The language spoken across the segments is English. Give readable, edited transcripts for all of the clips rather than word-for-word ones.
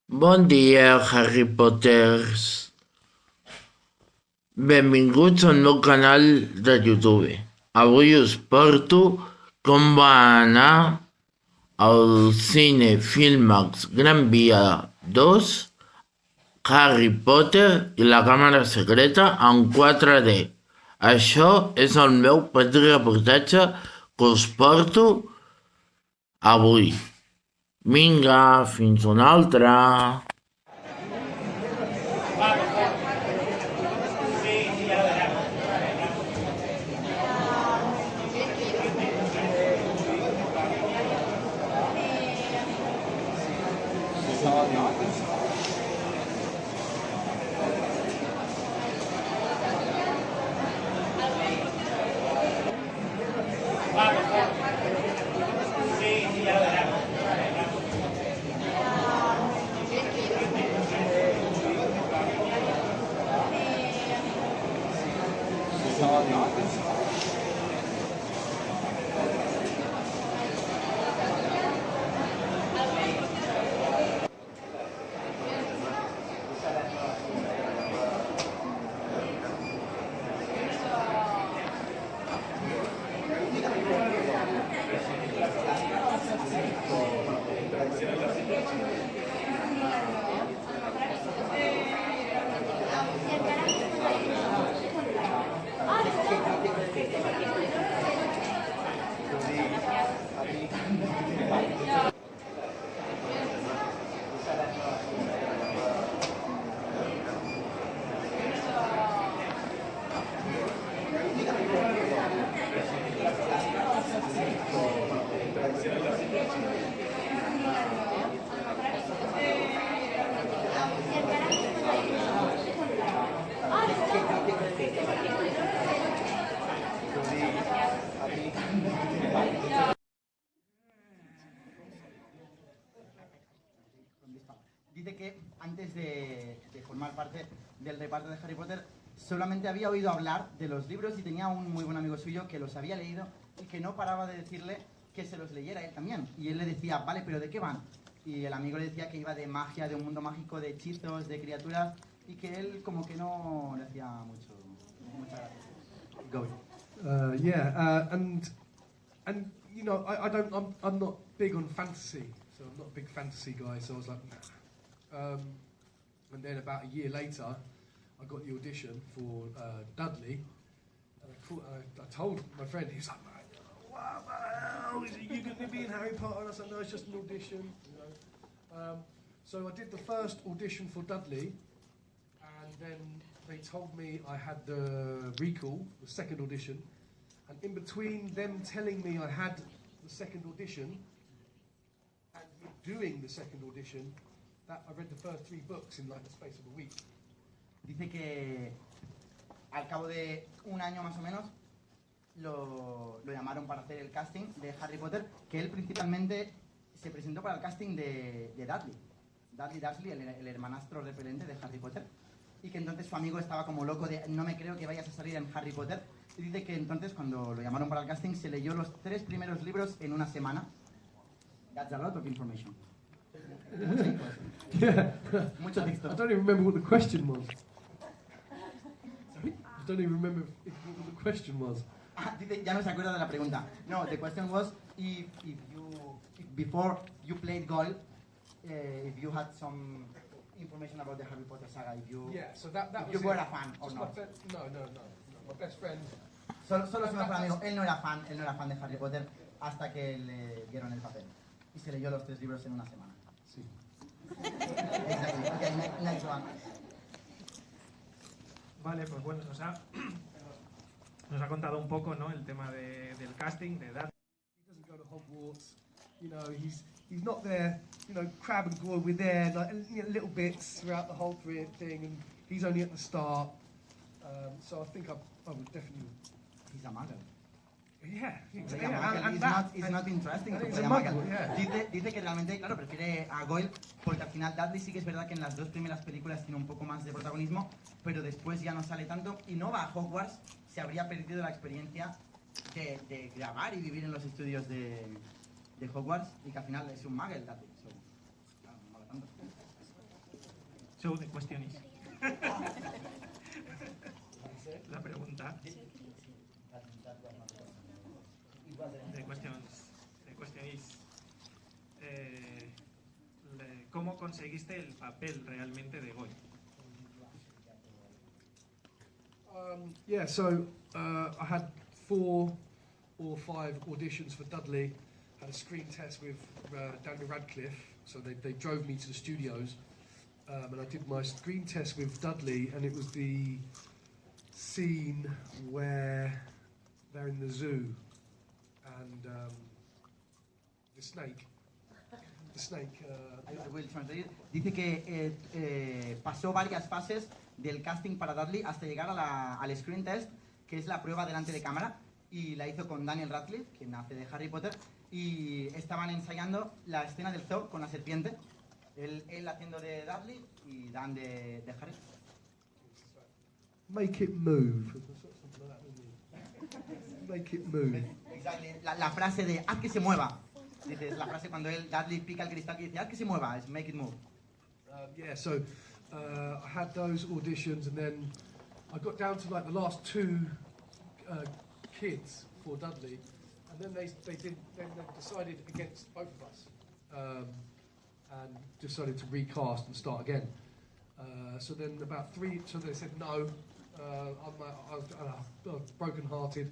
Bon dia, Harry Potters. Benvinguts al meu canal de YouTube. Avui us porto com va anar el cine Filmax Gran Via 2, Harry Potter i la Càmera Secreta en 4D. Això és el meu petit reportatge que us porto avui. Vinga, fins una altra. Dice que antes de formar parte del reparto de Harry Potter solamente había oído hablar de los libros y tenía un muy buen amigo suyo que los había leído y que no paraba de decirle que se los leyera él también. Y él le decía, vale, pero ¿de qué van? Y el amigo le decía que iba de magia, de un mundo mágico, de hechizos, de criaturas, y que él como que no le hacía mucha gracia. Go. And you know, I'm not big on fantasy, so I'm not a big fantasy guy. So I was like, nah. And then about a year later, I got the audition for Dudley, and I told my friend, he's like, what the hell? Are you going to be in Harry Potter? And I said, no, it's just an audition. You know. So I did the first audition for Dudley, and then they told me I had the recall, the second audition, and in between them telling me I had the second audition and doing the second audition, that I read the first 3 books in like the space of a week. Dice que al cabo de un año más o menos lo llamaron para hacer el casting de Harry Potter, que él principalmente se presentó para el casting de Dudley Dursley, el hermanastro repelente de Harry Potter, y que entonces su amigo estaba como loco de no me creo que vayas a salir en Harry Potter, y dice que entonces cuando lo llamaron para el casting se leyó los 3 primeros libros en una semana. That's a lot of information. Yeah. Mucho texto. I don't even remember what the question was. Sorry? I don't even remember what the question was. Dice, ya no se acuerda de la pregunta. No, the question was if before you played golf, if you had some information about the Harry Potter saga, if you So that if was you it. were a fan or Just not. No. My best friend. Solo su mejor amigo. Él no era fan de Harry Potter hasta que le dieron el papel y se leyó los 3 libros en una semana. Sí. Exactly. Okay, next one. Vale, pues bueno, nos ha contado un poco, ¿no?, el tema del casting, de edad. He doesn't go to Hogwarts. You know, he's not there. You know, Crab and Goyle were there, like little bits throughout the whole thing, and he's only at the start. So I think I would definitely. He's a muggle. Yeah, exactly. It's not interesting. He's a muggle, yeah. Dice que realmente, claro, prefiere a Goyle porque al final Dudley sí que es verdad que en las 2 primeras películas tiene un poco más de protagonismo, pero después ya no sale tanto y no va a Hogwarts, se habría perdido la experiencia de grabar y vivir en los estudios de Hogwarts y que al final es un muggle Dudley. So, claro, no mola tanto. So the question is. La pregunta. The question is. ¿Cómo conseguiste el papel realmente de Goy? Yeah, so I had 4 or 5 auditions for Dudley, had a screen test with Daniel Radcliffe, so they drove me to the studios, and I did my screen test with Dudley, and it was the scene where they're in the zoo, and the snake. Dice que pasó varias fases del casting para Dudley hasta llegar al screen test, que es la prueba delante de cámara, y la hizo con Daniel Radcliffe, quien hace de Harry Potter, y estaban ensayando la escena del zoo con la serpiente, él haciendo de Dudley y Dan de Harry. Make it move. Make it move. Exactly. La frase de haz que se mueva. Dice, es la frase cuando Dudley pica el cristal que dice haz que se mueva, es make it move. Yeah, so I had those auditions, and then I got down to like the last 2 kids for Dudley, and then they decided against both of us, and decided to recast and start again. So then about 3, so they said no. I was broken-hearted.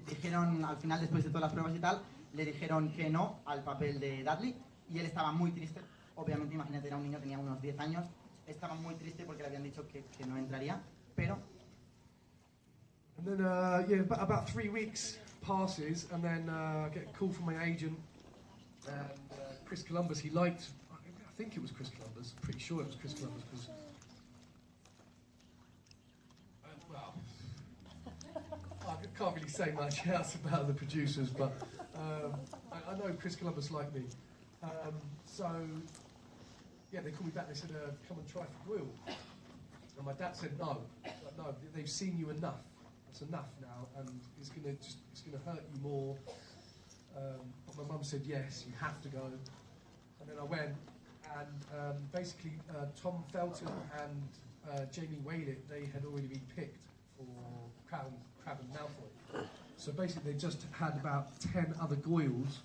Dijeron al final, después de todas las pruebas y tal, le dijeron que no al papel de Dudley y él estaba muy triste. Obviamente, imagínate, era un niño, tenía unos 10 años, estaba muy triste porque le habían dicho que no entraría, pero... And then, yeah, about 3 weeks passes, and then I get a call from my agent, and Chris Columbus, he liked, I think it was Chris Columbus, pretty sure it was Chris Columbus, because, well, I can't really say much else about the producers, but I know Chris Columbus liked me. So, yeah, they called me back, they said, come and try for Grill. And my dad said no. Like, no, they've seen you enough. That's enough now, and it's gonna hurt you more. But my mum said yes, you have to go. And then I went, and basically Tom Felton and Jamie Whalett, they had already been picked for Crab and Malfoy. So basically, they just had about 10 other Goyles,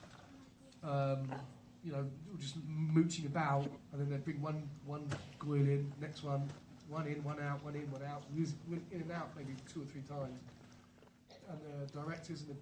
you know, just mooching about, and then they'd bring one Goyle in, next one in, one out, one in, one out. We went in and out maybe 2 or 3 times. And the directors and the